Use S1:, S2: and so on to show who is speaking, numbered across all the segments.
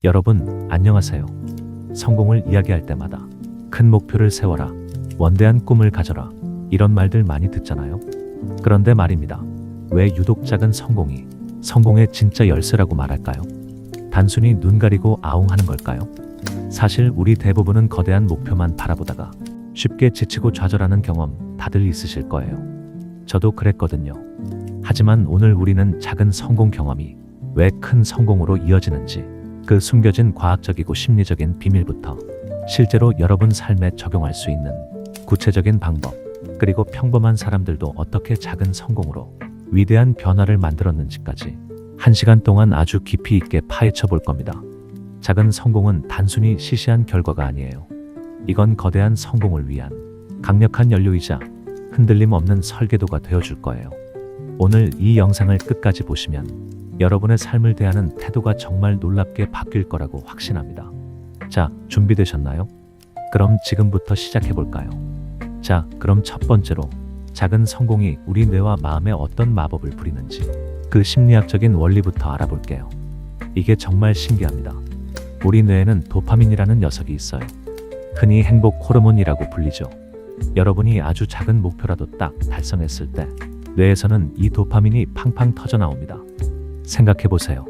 S1: 여러분, 안녕하세요. 성공을 이야기할 때마다 큰 목표를 세워라, 원대한 꿈을 가져라, 이런 말들 많이 듣잖아요. 그런데 말입니다. 왜 유독 작은 성공이 성공의 진짜 열쇠라고 말할까요? 단순히 눈 가리고 아웅하는 걸까요? 사실 우리 대부분은 거대한 목표만 바라보다가 쉽게 지치고 좌절하는 경험 다들 있으실 거예요. 저도 그랬거든요. 하지만 오늘 우리는 작은 성공 경험이 왜 큰 성공으로 이어지는지, 그 숨겨진 과학적이고 심리적인 비밀부터 실제로 여러분 삶에 적용할 수 있는 구체적인 방법, 그리고 평범한 사람들도 어떻게 작은 성공으로 위대한 변화를 만들었는지까지 1시간 동안 아주 깊이 있게 파헤쳐 볼 겁니다. 작은 성공은 단순히 시시한 결과가 아니에요. 이건 거대한 성공을 위한 강력한 연료이자 흔들림 없는 설계도가 되어줄 거예요. 오늘 이 영상을 끝까지 보시면 여러분의 삶을 대하는 태도가 정말 놀랍게 바뀔 거라고 확신합니다. 자, 준비되셨나요? 그럼 지금부터 시작해 볼까요? 자, 그럼 첫 번째로 작은 성공이 우리 뇌와 마음에 어떤 마법을 부리는지, 그 심리학적인 원리부터 알아볼게요. 이게 정말 신기합니다. 우리 뇌에는 도파민이라는 녀석이 있어요. 흔히 행복 호르몬이라고 불리죠. 여러분이 아주 작은 목표라도 딱 달성했을 때 뇌에서는 이 도파민이 팡팡 터져 나옵니다. 생각해보세요.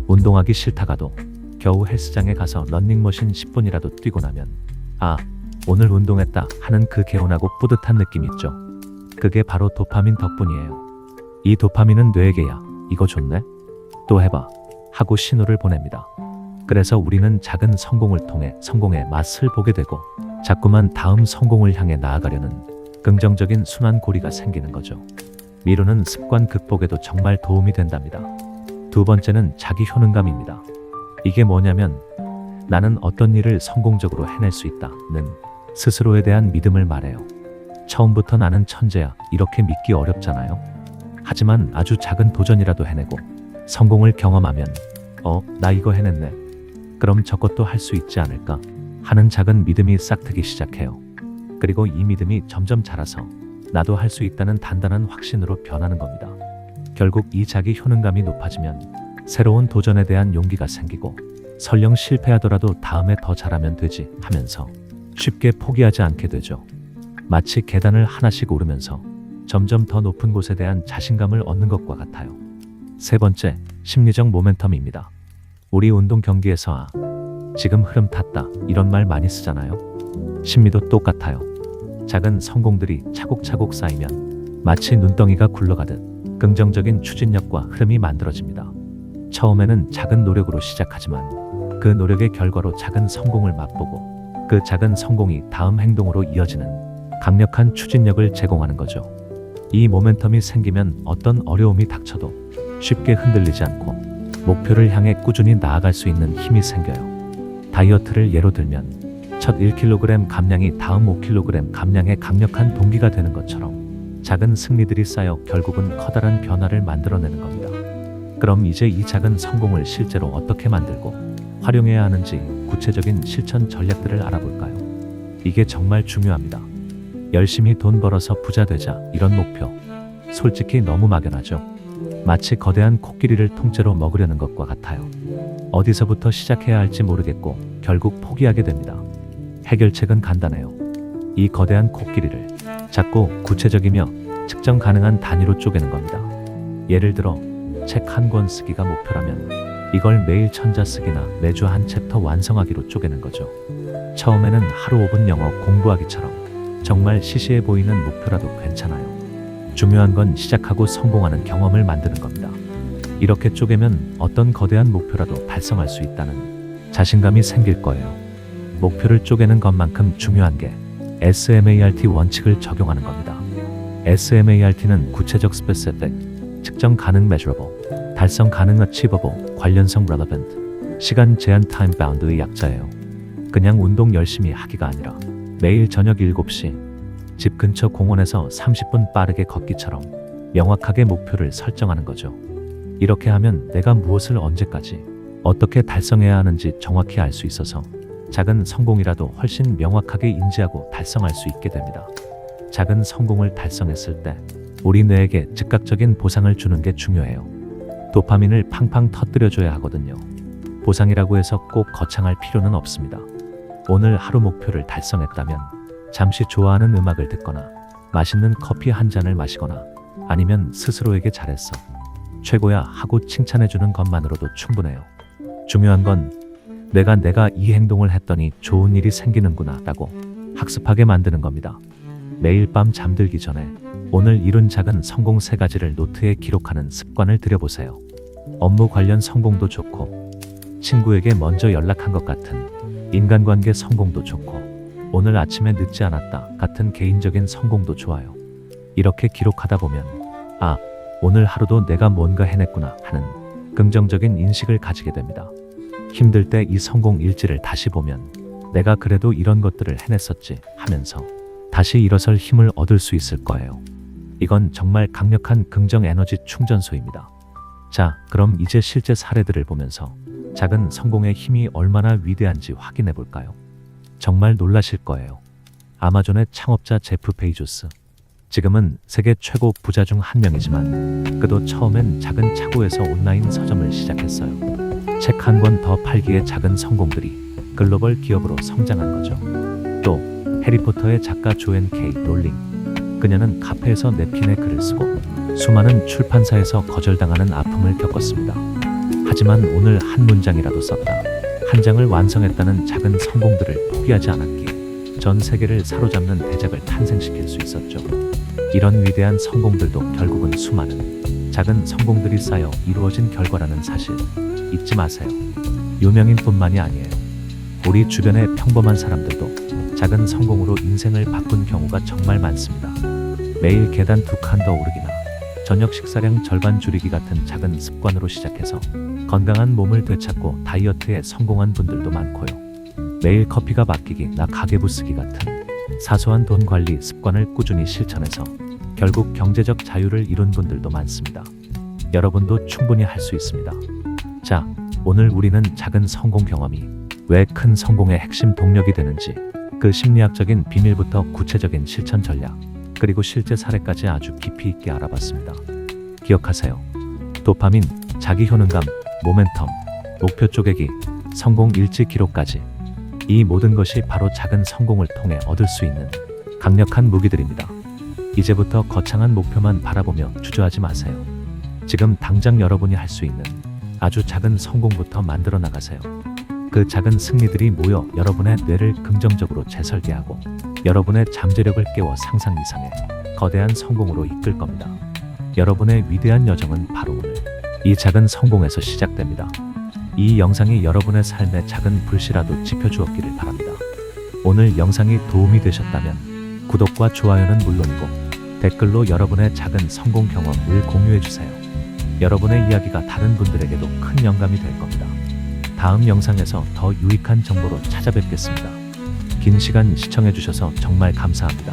S1: 운동하기 싫다가도 겨우 헬스장에 가서 런닝머신 10분이라도 뛰고 나면 아, 오늘 운동했다 하는 그 개운하고 뿌듯한 느낌 있죠. 그게 바로 도파민 덕분이에요. 이 도파민은 뇌에게 야, 이거 좋네? 또 해봐 하고 신호를 보냅니다. 그래서 우리는 작은 성공을 통해 성공의 맛을 보게 되고 자꾸만 다음 성공을 향해 나아가려는 긍정적인 순환고리가 생기는 거죠. 미루는 습관 극복에도 정말 도움이 된답니다. 두 번째는 자기 효능감입니다. 이게 뭐냐면 나는 어떤 일을 성공적으로 해낼 수 있다는 스스로에 대한 믿음을 말해요. 처음부터 나는 천재야 이렇게 믿기 어렵잖아요. 하지만 아주 작은 도전이라도 해내고 성공을 경험하면 나 이거 해냈네. 그럼 저것도 할 수 있지 않을까 하는 작은 믿음이 싹트기 시작해요. 그리고 이 믿음이 점점 자라서 나도 할 수 있다는 단단한 확신으로 변하는 겁니다. 결국 이 자기 효능감이 높아지면 새로운 도전에 대한 용기가 생기고 설령 실패하더라도 다음에 더 잘하면 되지 하면서 쉽게 포기하지 않게 되죠. 마치 계단을 하나씩 오르면서 점점 더 높은 곳에 대한 자신감을 얻는 것과 같아요. 세 번째, 심리적 모멘텀입니다. 우리 운동 경기에서 지금 흐름 탔다 이런 말 많이 쓰잖아요. 심리도 똑같아요. 작은 성공들이 차곡차곡 쌓이면 마치 눈덩이가 굴러가듯 긍정적인 추진력과 흐름이 만들어집니다. 처음에는 작은 노력으로 시작하지만 그 노력의 결과로 작은 성공을 맛보고 그 작은 성공이 다음 행동으로 이어지는 강력한 추진력을 제공하는 거죠. 이 모멘텀이 생기면 어떤 어려움이 닥쳐도 쉽게 흔들리지 않고 목표를 향해 꾸준히 나아갈 수 있는 힘이 생겨요. 다이어트를 예로 들면 첫 1kg 감량이 다음 5kg 감량의 강력한 동기가 되는 것처럼 작은 승리들이 쌓여 결국은 커다란 변화를 만들어내는 겁니다. 그럼 이제 이 작은 성공을 실제로 어떻게 만들고 활용해야 하는지 구체적인 실천 전략들을 알아볼까요? 이게 정말 중요합니다. 열심히 돈 벌어서 부자 되자 이런 목표, 솔직히 너무 막연하죠. 마치 거대한 코끼리를 통째로 먹으려는 것과 같아요. 어디서부터 시작해야 할지 모르겠고 결국 포기하게 됩니다. 해결책은 간단해요. 이 거대한 코끼리를 작고 구체적이며 측정 가능한 단위로 쪼개는 겁니다. 예를 들어 책 한 권 쓰기가 목표라면 이걸 매일 천자 쓰기나 매주 한 챕터 완성하기로 쪼개는 거죠. 처음에는 하루 5분 영어 공부하기처럼 정말 시시해 보이는 목표라도 괜찮아요. 중요한 건 시작하고 성공하는 경험을 만드는 겁니다. 이렇게 쪼개면 어떤 거대한 목표라도 달성할 수 있다는 자신감이 생길 거예요. 목표를 쪼개는 것만큼 중요한 게 SMART 원칙을 적용하는 겁니다. SMART는 구체적 specific, 측정 가능 measurable, 달성 가능 achievable, 관련성 relevant, 시간 제한 time bound의 약자예요. 그냥 운동 열심히 하기가 아니라 매일 저녁 7시 집 근처 공원에서 30분 빠르게 걷기처럼 명확하게 목표를 설정하는 거죠. 이렇게 하면 내가 무엇을 언제까지 어떻게 달성해야 하는지 정확히 알 수 있어서 작은 성공이라도 훨씬 명확하게 인지하고 달성할 수 있게 됩니다. 작은 성공을 달성했을 때 우리 뇌에게 즉각적인 보상을 주는 게 중요해요. 도파민을 팡팡 터뜨려줘야 하거든요. 보상이라고 해서 꼭 거창할 필요는 없습니다. 오늘 하루 목표를 달성했다면 잠시 좋아하는 음악을 듣거나 맛있는 커피 한 잔을 마시거나 아니면 스스로에게 잘했어, 최고야 하고 칭찬해주는 것만으로도 충분해요. 중요한 건 내가 이 행동을 했더니 좋은 일이 생기는구나 라고 학습하게 만드는 겁니다. 매일 밤 잠들기 전에 오늘 이룬 작은 성공 3가지를 노트에 기록하는 습관을 들여보세요. 업무 관련 성공도 좋고, 친구에게 먼저 연락한 것 같은 인간관계 성공도 좋고, 오늘 아침에 늦지 않았다 같은 개인적인 성공도 좋아요. 이렇게 기록하다 보면 오늘 하루도 내가 뭔가 해냈구나 하는 긍정적인 인식을 가지게 됩니다. 힘들 때 이 성공 일지를 다시 보면 내가 그래도 이런 것들을 해냈었지 하면서 다시 일어설 힘을 얻을 수 있을 거예요. 이건 정말 강력한 긍정 에너지 충전소입니다. 자, 그럼 이제 실제 사례들을 보면서 작은 성공의 힘이 얼마나 위대한지 확인해 볼까요? 정말 놀라실 거예요. 아마존의 창업자 제프 베이조스. 지금은 세계 최고 부자 중 한 명이지만 그도 처음엔 작은 차고에서 온라인 서점을 시작했어요. 책 한 권 더 팔기의 작은 성공들이 글로벌 기업으로 성장한 거죠. 또 해리포터의 작가 조앤 K 롤링. 그녀는 카페에서 냅킨에 글을 쓰고 수많은 출판사에서 거절당하는 아픔을 겪었습니다. 하지만 오늘 한 문장이라도 썼다, 한 장을 완성했다는 작은 성공들을 포기하지 않았기에 전 세계를 사로잡는 대작을 탄생시킬 수 있었죠. 이런 위대한 성공들도 결국은 수많은 작은 성공들이 쌓여 이루어진 결과라는 사실 잊지 마세요. 유명인뿐만이 아니에요. 우리 주변의 평범한 사람들도 작은 성공으로 인생을 바꾼 경우가 정말 많습니다. 매일 계단 2칸 더 오르기나 저녁 식사량 절반 줄이기 같은 작은 습관으로 시작해서 건강한 몸을 되찾고 다이어트에 성공한 분들도 많고요. 매일 커피가 바뀌기 나 가계부 쓰기 같은 사소한 돈 관리 습관을 꾸준히 실천해서 결국 경제적 자유를 이룬 분들도 많습니다. 여러분도 충분히 할 수 있습니다. 자, 오늘 우리는 작은 성공 경험이 왜 큰 성공의 핵심 동력이 되는지, 그 심리학적인 비밀부터 구체적인 실천 전략, 그리고 실제 사례까지 아주 깊이 있게 알아봤습니다. 기억하세요. 도파민, 자기 효능감, 모멘텀, 목표 쪼개기, 성공 일지 기록까지, 이 모든 것이 바로 작은 성공을 통해 얻을 수 있는 강력한 무기들입니다. 이제부터 거창한 목표만 바라보며 주저하지 마세요. 지금 당장 여러분이 할 수 있는 아주 작은 성공부터 만들어 나가세요. 그 작은 승리들이 모여 여러분의 뇌를 긍정적으로 재설계하고 여러분의 잠재력을 깨워 상상 이상의 거대한 성공으로 이끌 겁니다. 여러분의 위대한 여정은 바로 오늘 이 작은 성공에서 시작됩니다. 이 영상이 여러분의 삶의 작은 불씨라도 지펴주었기를 바랍니다. 오늘 영상이 도움이 되셨다면 구독과 좋아요는 물론이고 댓글로 여러분의 작은 성공 경험을 공유해주세요. 여러분의 이야기가 다른 분들에게도 큰 영감이 될 겁니다. 다음 영상에서 더 유익한 정보로 찾아뵙겠습니다. 긴 시간 시청해주셔서 정말 감사합니다.